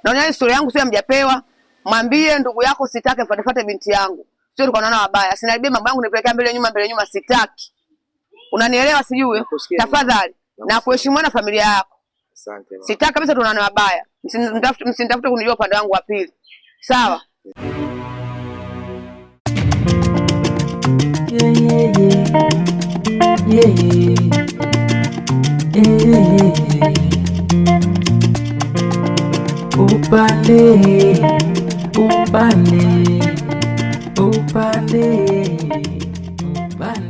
Naona historia yangu sio mjapewa. Mwambie ndugu yako sitaki mfuate binti yangu. Sio tukaonana wabaya. Sinaribia mambo yangu nipelekea mbele nyuma sitaki. Unanielewa sijui? Tafadhali. Na kuheshimiana familia yako. Asante mama. Sitaki kabisa tuonane wabaya. Msinitafute kunijua upande wangu wa pili. Sawa?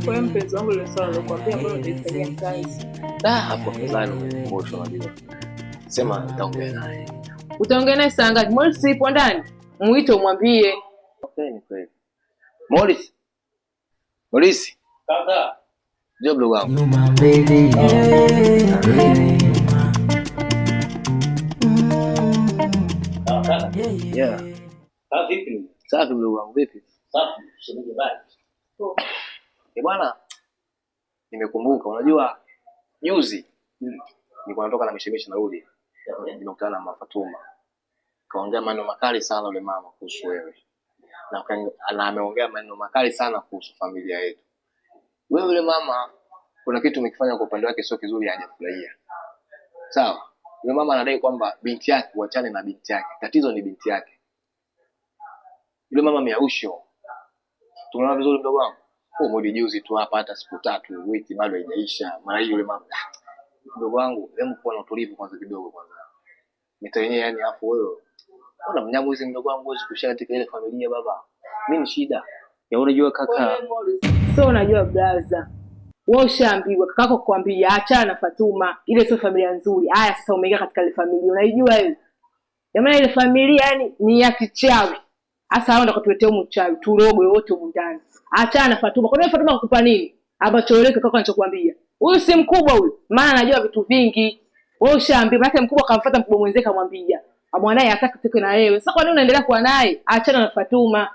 Kwa mpenzi wangu ile swala nilikwambia bado nilifanyia kazi. Hapo fulani umekumbusha unajua. Sema nitaongea naye. Utaongea naye saa ngapi? Morris ipo ndani. Muite umwambie. Okay, ni kweli. Morris. Kaka. Njoo ndugu wangu. Nyuma mbele. Kaka. Yeah. Vipi? Safi ndugu wangu, vipi? Safi, shilingi baki. Bwana, nimekumbuka unajua juzi nilikuwa natoka na mishemisha narudi. Nimekutana na Mafatuma. Kaongea maneno makali sana yule mama kuhusu wewe. Na ameongea maneno makali sana kuhusu familia yetu. Wewe yule mama kuna kitu umekifanya kwa upande wake sio kizuri, hajafurahia. Sawa? Yule mama anadai kwamba binti yake uachane na binti yake. Tatizo ni binti yake. Yule mama miausho. Tunaona vizuri mdogo wangu. Mwezi juzi tu hapa hata siku 3 wiki bado haijaisha. Mara hiyo yule mama. Mdogo wangu, hebu kuwa na utulivu kwanza kidogo kwanza. Mita yenyewe yani afu wewe. Ona mnyamu hizi mdogo wangu huwezi kushare katika ile familia baba. Mimi shida. Ya unajua kaka. Sio unajua blaza. Wewe ushaambiwa kakako kukwambia achana na Fatuma. Ile sio familia nzuri. Haya sasa umeingia katika ile familia. Unaijua hiyo? Jamani ile familia yani ni ya kichawi. Hasa hao ndio kutuletea mchawi. Turogo wote huko ndani. Achana na Fatuma. Kwa nini Fatuma kukupa nini? Ambacho yule kaka anachokuambia. Huyu si mkubwa huyu. Maana anajua vitu vingi. Wewe ushaambiwa maana mkubwa kamfuata mkubwa mwenzake kamwambia. Amwanaye hataki tuke na wewe. Sasa kwa nini unaendelea kuwa naye? Achana na Fatuma.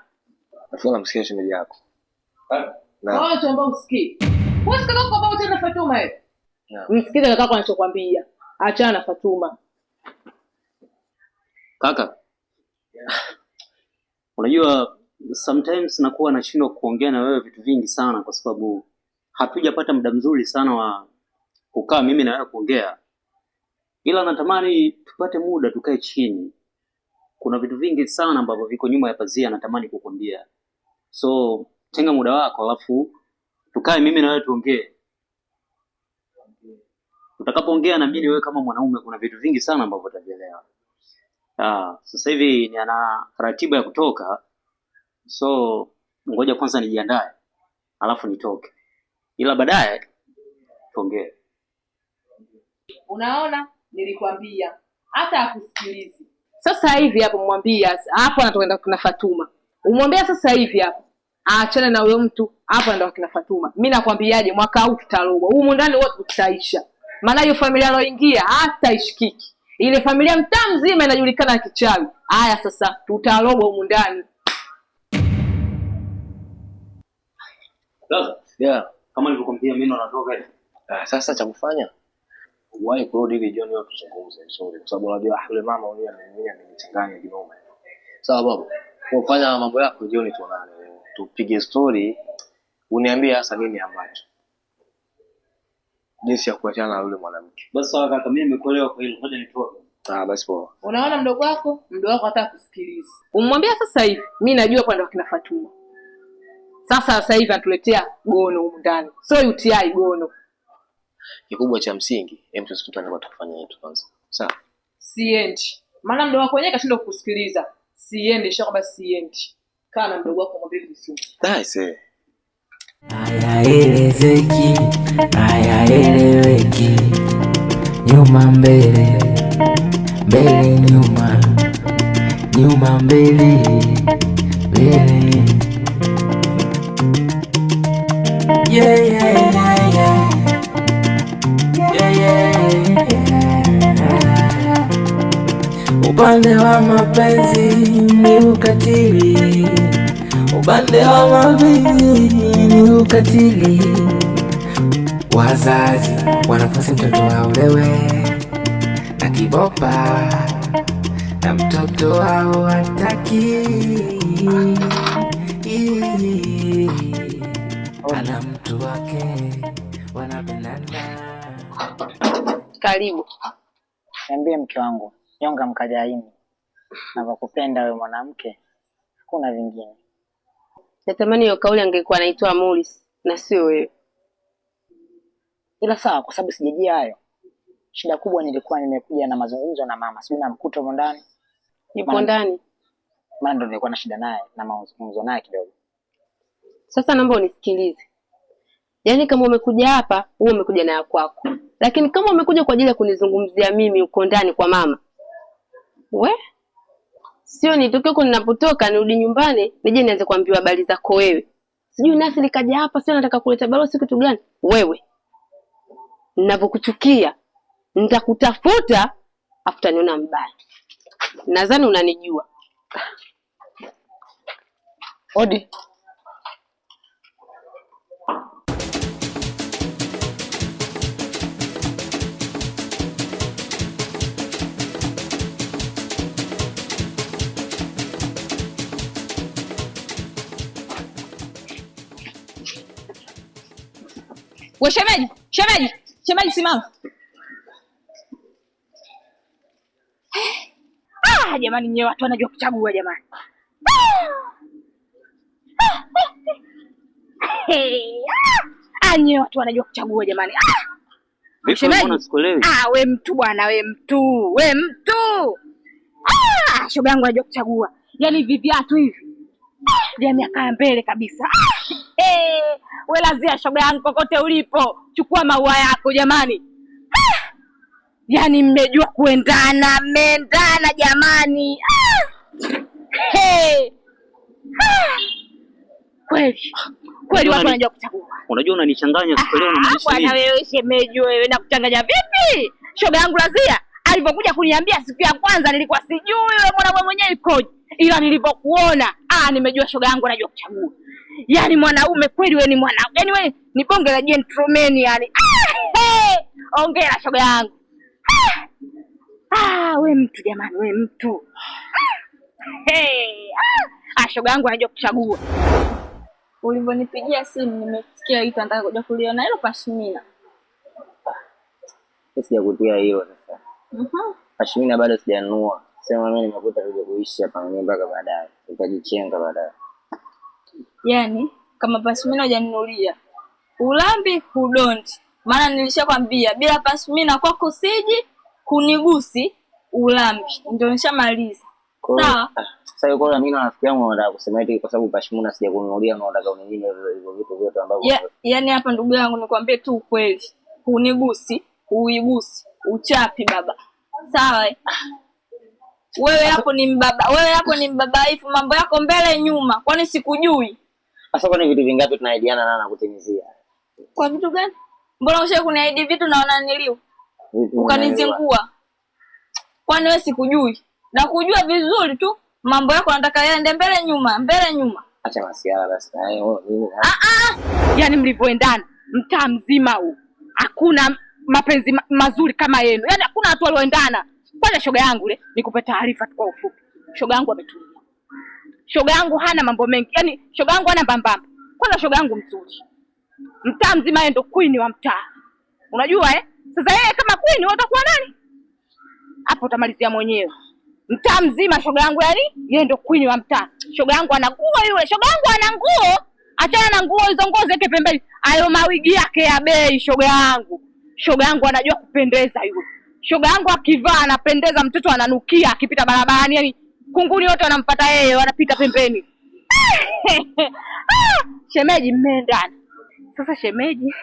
Nafikiri msikia shemeji yako. Na wewe tuomba usikie. Wewe sikaka kwa uchana na Fatuma wewe. Msikize kaka anachokuambia. Achana na Fatuma. Kaka. Unajua sometimes nakuwa nashindwa kuongea na wewe vitu vingi sana kwa sababu hatujapata muda mzuri sana wa kukaa mimi na wewe kuongea. Ila natamani tupate muda tukae chini. Kuna vitu vingi sana ambavyo viko nyuma ya pazia natamani kukuambia. So tenga muda wako alafu tukae mimi na wewe tuongee. Utakapoongea na mimi wewe kama mwanaume kuna vitu vingi sana ambavyo utavielewa. Sasa hivi ni ana ratiba ya kutoka. So ngoja kwanza nijiandae alafu nitoke. Ila baadaye tuongee. Unaona nilikwambia hata akusikilizi. Sasa hivi hapo mwambia hapo anatoenda kuna Fatuma. Umwambia sasa hivi hapo aachane na huyo mtu hapo ndio kina Fatuma. Mimi nakwambiaje mwaka huu tutarogwa. Huko ndani wote tutaisha. Maana hiyo familia aloingia hata ishikiki. Ile familia mtaa mzima inajulikana kichawi. Haya sasa tutarogwa huko ndani. Sasa, kama nilivyokuambia mimi ndo natoka hivi. Sasa cha kufanya uwahi kurudi ili jioni yote tuzungumze vizuri kwa sababu unajua yule mama huyu amenichanganya kinoma. Sawa baba. Kufanya mambo yako jioni tuonane. Tupige story. Uniambie hasa nini ambacho. Jinsi ya kuachana na yule mwanamke. Basi sawa kaka, mimi nimekuelewa kwa hilo. Ngoja nitoke. Basi poa. Unaona mdogo wako hataka kusikiliza. Umwambia sasa hivi, mimi najua kwa ndo kina Fatuma. Sasa hivi anatuletea gono huko ndani. Sio UTI gono. Kikubwa cha msingi, hem tusikutane kwa tufanye yetu kwanza. Sawa? Siendi. Maana mdogo wako wenyewe kashindwa kukusikiliza. Siendi, shaka siendi. Kaa na mdogo wako mwambie vizuri. Nice. Hayaelezeki, hayaeleweki. Nyuma mbele, mbele nyuma, nyuma mbele, mbele. Yeah, yeah, yeah, yeah. Yeah, yeah, yeah. Upande wa mapenzi ni ukatili. Upande wa mapenzi ni ukatili. Wazazi wanafanya mtoto aolewe na kibopa, na mtoto wao hataki, ana mtu wake wanapendana. Karibu. Niambie mke wangu, nyonga mkajaini. Navyokupenda wewe mwanamke, hakuna vingine. Natamani hiyo kauli angekuwa anaitwa Morris na sio wewe. Ila sawa, kwa sababu sijajia hayo. Shida kubwa nilikuwa nimekuja na mazungumzo na mama, sijui namkuta huko ndani. Yupo ndani. Maana ndo nilikuwa na shida naye na mazungumzo naye kidogo. Sasa naomba unisikilize. Yaani kama umekuja hapa, wewe umekuja na ya kwako. Lakini kama umekuja kwa ajili ya kunizungumzia mimi uko ndani kwa mama, sio nitoke huko ninapotoka nirudi nyumbani nije nianze kuambiwa habari zako wewe. Sijui nasi nikaja hapa sio nataka kuleta barua siku kitu gani? Wewe. Ninavyokuchukia, nitakutafuta afuta niona mbaya. Nadhani unanijua. Odi. We shemeji, shemeji simama. Jamani nyewe watu wanajua kuchagua jamani. Nyewe watu wanajua kuchagua jamani. Shemeji, we mtu bwana, we mtu. Shoga yangu anajua kuchagua. Yaani hivi viatu hivi. Jamii akaa mbele kabisa. We lazia shoga yangu kokote ulipo, chukua maua yako jamani. Yaani mmejua kuendana, mmeendana jamani. Kweli watu wanajua kuchagua. Unajua unanichanganya siku leo na bwana wewe shemeji wewe na kuchanganya vipi? Shoga yangu lazia alipokuja kuniambia siku ya kwanza nilikuwa sijui wewe mwana mwenyewe ikoje. Ila nilipokuona, nimejua shoga yangu anajua kuchagua. Yaani mwanaume kweli wewe ni mwanaume. Yaani wewe ni bonge la gentleman yani. Ongea shoga yangu. We mtu jamani, we mtu. Shoga yangu anajua kuchagua. Ulivyonipigia simu nimesikia hiyo nataka kuja kuliona hilo pashmina. Sijakutia hilo sasa. Pashmina bado sijanunua. Sema mimi nimekuta kuja kuishi hapa mwenyewe mpaka baadaye. Nitajichenga baadaye. Yaani kama pashmina hujaninulia, ulambi hudonti. Maana nilishakwambia bila pashmina kwako siji, kunigusi ulambi. Ndio nishamaliza. Sawa? Sasa yuko na mimi na rafiki yangu wanataka kusema eti kwa sababu pashmina sijakununulia na unataka uninyime hivyo vitu vyote ambavyo yaani hapa ndugu yangu nikwambie tu ukweli. Kunigusi, uigusi, uchapi baba. Sawa? Wewe hapo ni mbabaifu, mambo yako mbele nyuma. Kwani sikujui? Sasa kwani vitu vingapi tunaidiana na kutimizia? Kwa vitu gani? Mbona ushaye kuniahidi vitu na unaniliu? Ukanizingua. Kwani wewe sikujui? Na kujua vizuri tu mambo yako nataka yaende mbele nyuma. Acha masiala basi. Yaani mlivyoendana mtaa mzima huu. Hakuna mapenzi mazuri kama yenu. Yaani hakuna watu walioendana. Kwanza shoga yangu nikupe taarifa kwa ufupi. Shoga yangu ametulia. Shoga yangu hana mambo mengi. Yaani shoga yangu hana mbambamba. Kwanza shoga yangu mzuri. Mtaa mzima yeye ndo queen wa mtaa. Unajua Sasa yeye kama queen wewe utakuwa nani? Hapo utamalizia mwenyewe. Mtaa mzima shoga yangu yeye ndo queen wa mtaa. Shoga yangu ana nguo yule. Shoga yangu ana nguo. Achana na nguo hizo, nguo zake pembeni. Hayo mawigi yake ya bei shoga yangu. Shoga yangu anajua kupendeza yule. Shoga yangu akivaa anapendeza, mtoto ananukia akipita barabarani, yani kunguni wote wanampata yeye, wanapita pembeni. Shemeji mmeendana. Sasa shemeji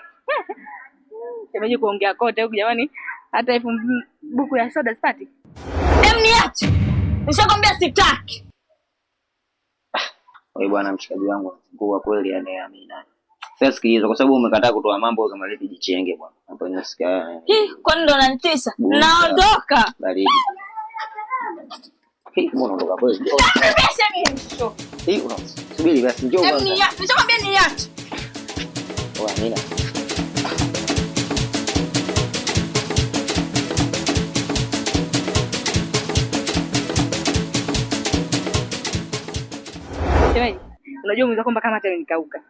kuongea kote huku jamani, hata buku ya soda sipati. Niache. Nishakwambia sitaki. Wewe bwana mshikaji wangu, kwa kweli yani amina. Sasa sikiliza, kwa sababu umekataa kutoa mambo kama leti jichenge bwana. Hapo nasikia. Kwani ndo unanitisha? Naondoka. Baridi. Mbona unaondoka kweli? Subiri basi njoo kwanza. Nishakwambia niache. Amina. Shemeji, unajua mweza kwamba kama hata nikauka.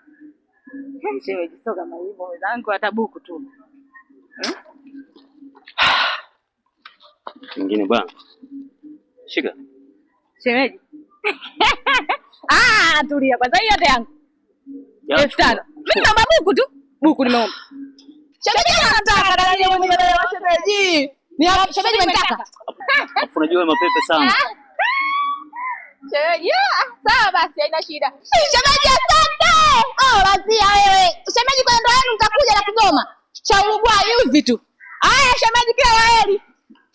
Shemeji, sio kama hivyo, wenzangu hata buku tu. Mwingine bwana. Shika. Shemeji. Tulia kwanza hiyo hata yangu. 5,000. Mimi naomba buku tu. Buku nimeomba. Shemeji anataka dada yangu shemeji. Ni hapo shemeji anataka. Afu unajua mapepe sana. Shemeji, sawa basi haina shida. Shemeji asante. Lazia wewe. Shemeji kwa ndoa yenu mtakuja na Kigoma. Cha Uruguay hivi tu. Haya shemeji kila laheri.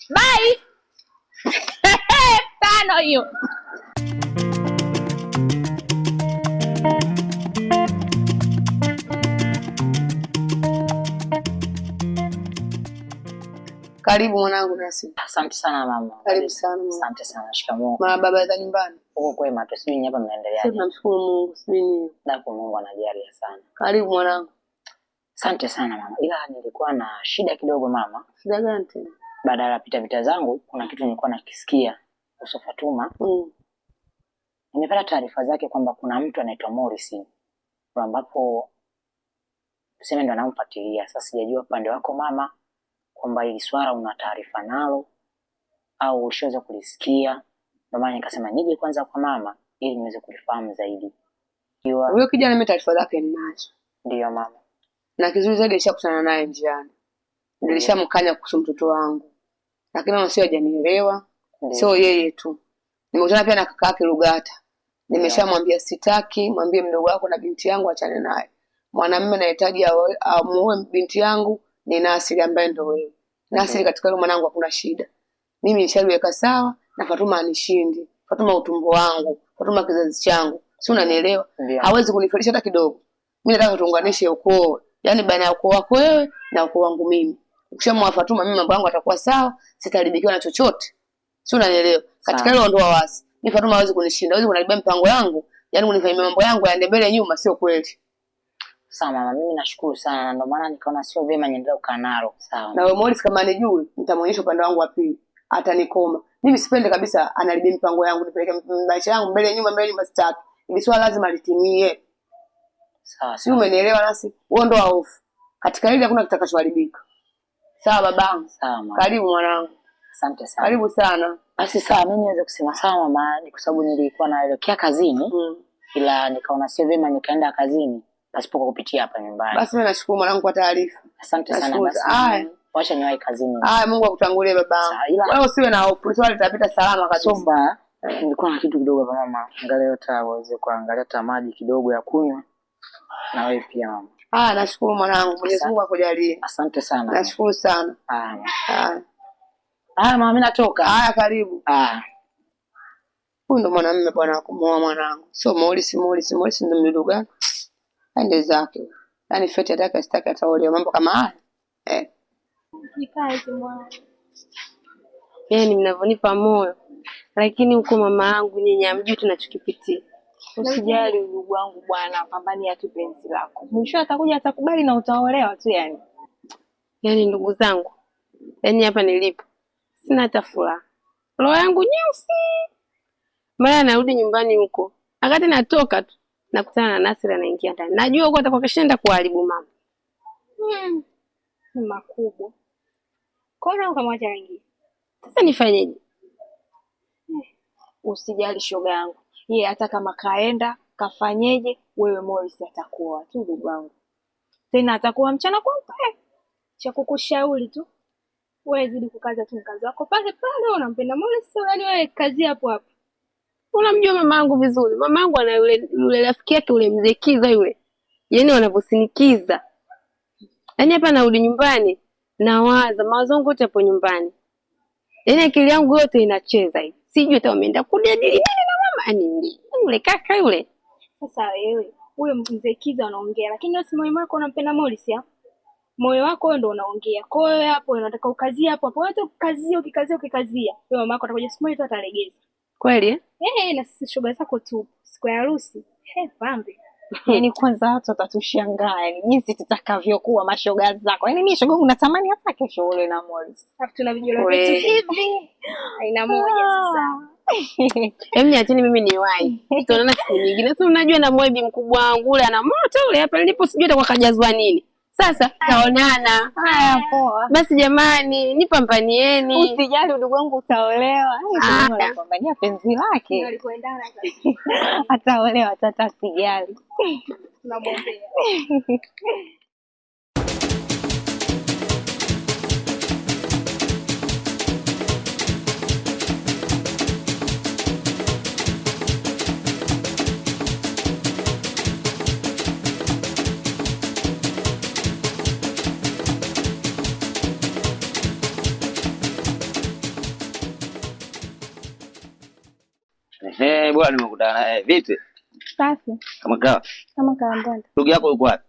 Bye. Tano hiyo. Karibu mwanangu Nasi. Asante sana mama. Karibu sana. Asante sana. Shikamoo. Baba za nyumbani. Uko kwema tu, sijui hapa mnaendeleaje? Sisi tunamshukuru Mungu, sijui. Dako Mungu anajalia sana. Karibu mwanangu. Asante sana mama. Ila nilikuwa na shida kidogo mama. Shida gani tena? Baada ya pita zangu kuna kitu nilikuwa nakisikia kuhusu Fatuma. Nimepata taarifa zake kwamba kuna mtu anaitwa Morris ambapo tuseme ndo anamfuatilia. Sasa sijajua upande wako mama kwamba hili swala una taarifa nalo au ushaweza kulisikia. Ndio maana nikasema nije kwanza kwa mama ili niweze kulifahamu zaidi. Huyo kijana mimi taarifa zake ninazo. Ndio mama. Na kizuri zaidi nilishakutana naye njiani. Nilishamkanya kuhusu mtoto wangu. Lakini mama sio hajanielewa. Sio yeye tu. Nimekutana pia na kaka yake Lugata. Nimeshamwambia sitaki, mwambie mdogo wako na binti yangu achane naye. Mwanamume anahitaji amuoe binti yangu ni Nasiri ambaye ndo wewe. Nasiri katika yule mwanangu hakuna shida. Mimi nishaliweka sawa na Fatuma anishindi. Fatuma utumbo wangu, Fatuma kizazi changu. Si unanielewa? Hawezi kunifelisha hata kidogo. Mimi nataka tuunganishe ukoo. Yaani baina ya ukoo wako wewe na ukoo wangu mimi. Ukishamwoa Fatuma mimi mambo yangu atakuwa sawa, sitaharibikiwa na chochote. Si unanielewa? Katika ile ondoa wasi. Mimi Fatuma hawezi kunishinda, hawezi kunaribia mpango yangu, yaani kunifanyia mambo yangu yaende mbele nyuma, sio kweli. Sawa mama, mimi nashukuru sana, ndio maana nikaona sio vyema niendelee kukaa nalo. Sawa. Na wewe Morris kama anijui, nitamuonyesha upande wangu wa pili. Atanikoma. Mimi sipende kabisa analibia mpango yangu, nipeleke maisha yangu mbele nyuma sitaki. Ili swala lazima litimie. Sawa. Si umenielewa Nasi? Wewe ndo hofu. Katika hili hakuna kitakachoharibika. Sawa babangu. Sawa mama. Karibu mwanangu. Asante sana. Karibu sana. Basi sawa, mimi niweze kusema sawa mama, ni kwa sababu nilikuwa naelekea kazini. Ila nikaona sio vyema nikaenda kazini pasipo kupitia hapa nyumbani. Basi mimi nashukuru mwanangu kwa taarifa. Asante sana basi. Wacha niwahi kazini. Mungu akutangulie babangu. Wewe usiwe na hofu, swali litapita salama kabisa. Somba, nilikuwa na kitu kidogo mama. Angalia uweze kuangalia hata maji kidogo ya kunywa. Na wewe pia mama. Nashukuru mwanangu. Mwenyezi Mungu akujalie. Asante sana. Nashukuru sana. Mama mimi natoka. Karibu. Huyu ndo mwanamume bwana kumuoa mwanangu. Sio Morris ndo mdudu gani? Ende zake. Yaani feti ataka sitaki ataolewa mambo kama haya. Ni kazi mwana. Yaani mnavonipa moyo. Lakini huko mama yangu nyinyi hamjui tunachokipitia. Usijali ndugu wangu bwana, pambania tu penzi lako. Mwisho atakuja atakubali na utaolewa tu yani. Yaani ndugu zangu. Yaani hapa nilipo sina hata furaha. Roho yangu nyeusi. Mara narudi nyumbani huko. Wakati natoka tu nakutana na Nasira anaingia ndani. Najua huko atakuwa keshaenda kuharibu mama. Ni makubwa. Kona ukamwacha aingie. Sasa nifanyeje? Usijali shoga yangu. Yeye hata kama kaenda, kafanyeje, wewe Morris atakuwa tu ndugu wangu. Tena atakuwa mchana kweupe. Cha kukushauri tu. Wewe zidi kukaza tu mkazi wako pale unampenda Morris, yani wewe kazi hapo hapo. Unamjua mamangu vizuri. Mamangu ana yule rafiki yake yule mzee Kiza yule. Yaani wanavyosinikiza. Yaani hapa narudi nyumbani nawaza mawazo yangu yote hapo nyumbani. Yaani akili yangu yote inacheza hivi. Sijui hata wameenda kujadili nini na mama. Yaani yule kaka yule. Sasa wewe, huyo mzee Kiza anaongea, lakini wewe si moyo wako unampenda Morris ya? Moyo wako wewe ndio unaongea. Kwa hiyo hapo unataka ukazie hapo. Wewe ukikazia. Wewe mama yako atakuja siku moja tu atalegeza. Kweli na sisi shoga zako tu siku ya harusi. Pambe. Yaani kwanza watu watatushangaa, yani jinsi tutakavyokuwa mashoga zako. Yaani mimi shoga unatamani hata kesho ule na Morris. Alafu tuna vijana wetu hivi. Haina moja sasa. Niacheni mimi niwahi. Tutaonana siku nyingine. Sasa unajua na mwebi mkubwa wangu ule ana moto ule hapa nilipo sijui atakuwa kajazwa nini. Sasa tutaonana. Haya poa. Basi jamani, nipambanieni. Usijali ndugu wangu utaolewa. Anapambania penzi lake. Alikuendana Ataolewa tata sijali. tunabombea. Bwana nimekutana naye. Vipi? Safi. Kama kawa. Kama kaambana. Ndugu yako yuko wapi?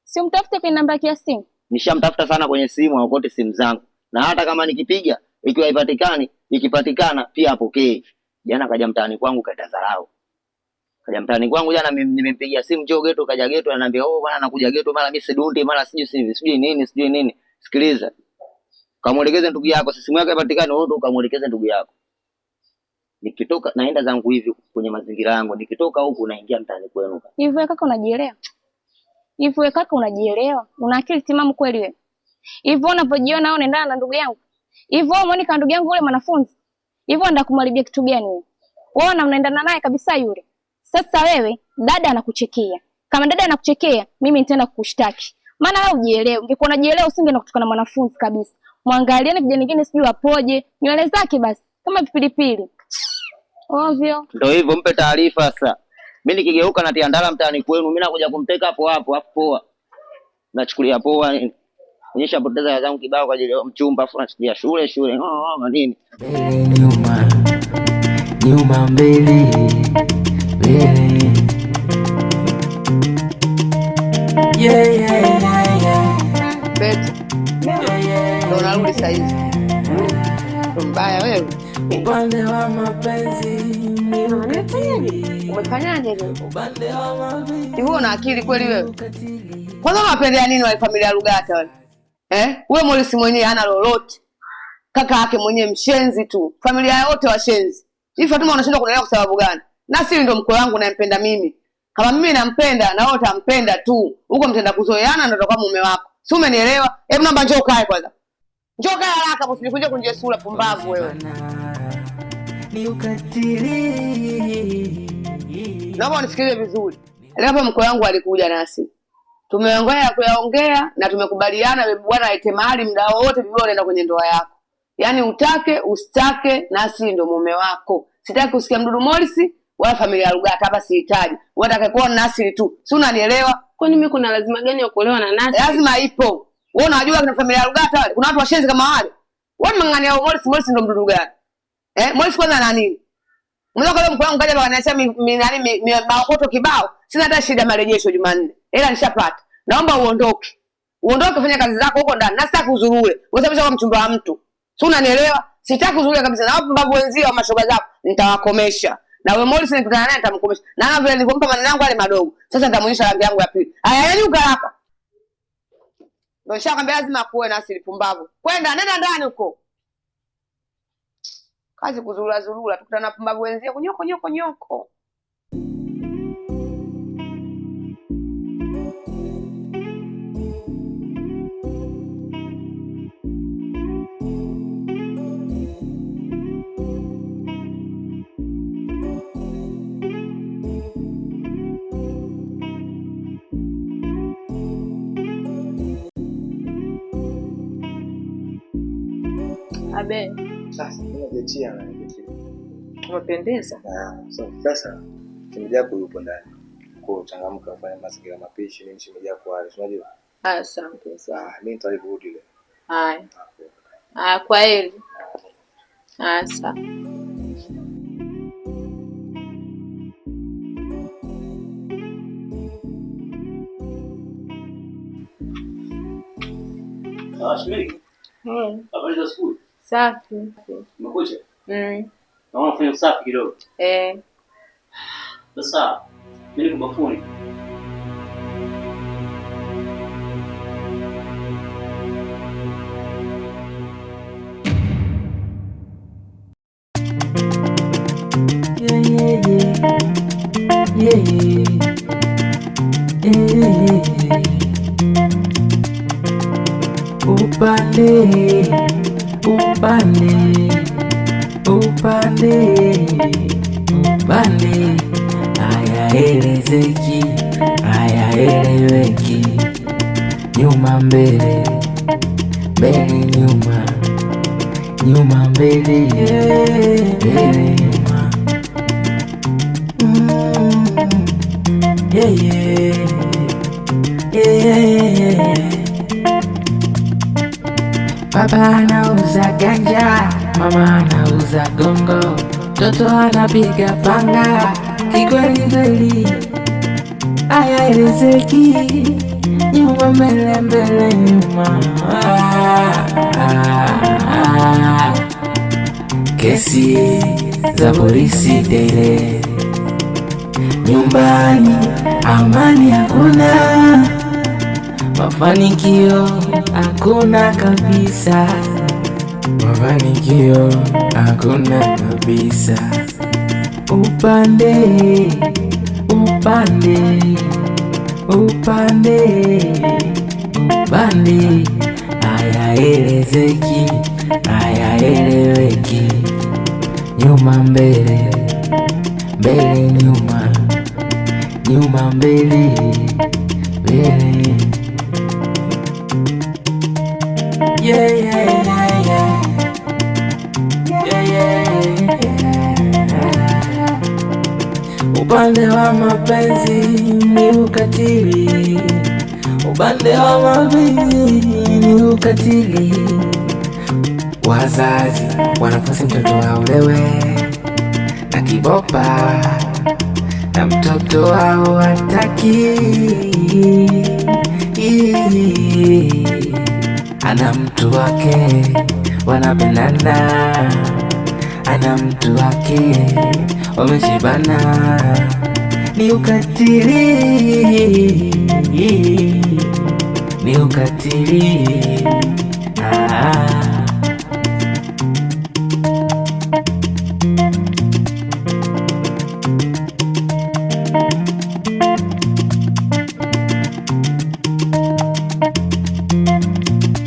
Si umtafute kwenye namba yake ya simu. Nishamtafuta sana kwenye simu, hakote simu zangu. Na hata kama nikipiga, ikiwa haipatikani, ikipatikana pia apokee. Jana kaja mtaani kwangu kaita dharau. Kaja mtaani kwangu jana nimempigia simu njoo geto, kaja geto ananiambia, "Oh bwana nakuja geto mara mimi sidundi, mara sijui nini." Sikiliza. Kamuelekeze ndugu yako, simu yake haipatikani, wewe ndo kamuelekeze ndugu yako. Nikitoka naenda zangu hivi kwenye mazingira yangu, nikitoka huku naingia mtaani kwenu. Hivi wewe kaka unajielewa? Hivi wewe kaka unajielewa? Una akili timamu kweli wewe? Hivi unapojiona wewe unaendana na ndugu yangu? Hivi wewe umeona kama ndugu yangu yule mwanafunzi? Hivi unataka kumharibia kitu gani wewe? Wewe unaendana naye kabisa yule. Sasa wewe dada anakuchekea. Kama dada anakuchekea, mimi nitaenda kukushtaki. Maana wewe ujielewe. Ungekuwa unajielewa usingeenda kutukana mwanafunzi kabisa. Muangaliane vijana wengine sijui wapoje, nywele zake basi kama vipilipili. Ovyo. Ndio hivyo, mpe taarifa sasa. Mimi nikigeuka natia ndala mtaani kwenu, mimi nakuja kumteka hapo hapo, afu poa. Nachukulia poa nini? Onyesha poteza ya zangu kibao kwa ajili ya mchumba, afu nachukulia shule. Nini? Nyuma. Nyuma mbele. Yeah. Beti. Ndio narudi saa hizi. Mbaya wewe. Upande wa mapenzi ni ukatili. Umefanyaje leo? Upande wa mapenzi. Hivi una akili kweli wewe? Kwanza unapendea nini wale familia ya Lugata wale? Wewe Morris mwenyewe hana lolote. Kaka yake mwenyewe mshenzi tu. Familia yote washenzi. Hivi Fatuma unashindwa kunielewa kwa sababu gani? Nasiri ndo mko wangu nampenda mimi. Kama mimi nampenda na wewe utampenda tu. Huko mtenda kuzoeana ndio utakuwa mume wako. Si umenielewa? Hebu naomba njoo kae kwanza. Njoo kae haraka hapo usikuja kunje sura pumbavu wewe. Ni ukatili. Naomba unisikilize vizuri. Leo hapa mko wangu alikuja nasi. Tumeongea na tumekubaliana bwana aite mahali muda wote bibi anaenda kwenye ndoa yako. Yaani utake usitake nasi ndio mume wako. Sitaki kusikia mdudu Morris wala familia ya Lugata hapa sihitaji. Unataka kuona Nasri tu. Si unanielewa? Kwani mimi kuna lazima gani ya kuolewa na Nasri? Lazima ipo. Wewe unajua kuna familia ya Lugata wale. Kuna watu washenzi kama wale. Wewe mng'ang'ania Morris ndio mdudu gani? Morris kwanza na nini? Unaweza kwa mko wangu kaja wakaniacha maokoto kibao. Sina hata shida marejesho Jumanne. Ila nishapata. Naomba uondoke. Uondoke fanya kazi zako huko ndani. Na sitaki uzurure. Usababisha kama mchumba wa mtu. Si unanielewa? Sitaki uzurure kabisa. Na wapo mbavu wenzio wa mashoga zako nitawakomesha. Na wewe Morris nikutana naye nitamkomesha. Na vile nilipompa maneno yangu yale madogo. Sasa nitamuonyesha rangi yangu ya pili. Aya yanyuka hapa. Ndio nishakwambia lazima kuwe na asili pumbavu. Kwenda nenda ndani huko. Kazi kuzurura tukutana pumbavu wenzio nyoko. Abe. Sasa nimejetia na Umependeza. Sasa shemeji yako yupo ndani. Kwa changamka ufanye mazingira mapishi mimi shemeji yako wale. Unajua? Asante sana. Mimi nitarudi leo. Haya. Kwa heri. Sawa. Shemegi. Habari za siku? Safi. Umekuja? Naona unafanya usafi kidogo. Sasa mimi niko bafuni. Upande hayaelezeki, hayaeleweki. Nyuma mbele, mbele nyuma, nyuma mbele, mbele nyuma. Baba anauza ganja, mama anauza gongo, toto anapiga panga, kikweli kweli hayaelezeki. Nyuma mbele, mbele nyuma. Kesi za polisi tele, nyumbani amani hakuna, mafanikio hakuna kabisa, mafanikio hakuna kabisa. Upande hayaelezeki, hayaeleweki. Nyuma mbele, mbele nyuma, nyuma mbele, mbele. Upande wa mapenzi ni ukatili, upande wa mapenzi ni ukatili. Wazazi wanafosi mtoto aolewe na kibopa, na mtoto wao hataki. Ana mtu wake wanapendana, ana mtu wake wameshibana. Ni ukatili, ni ukatili.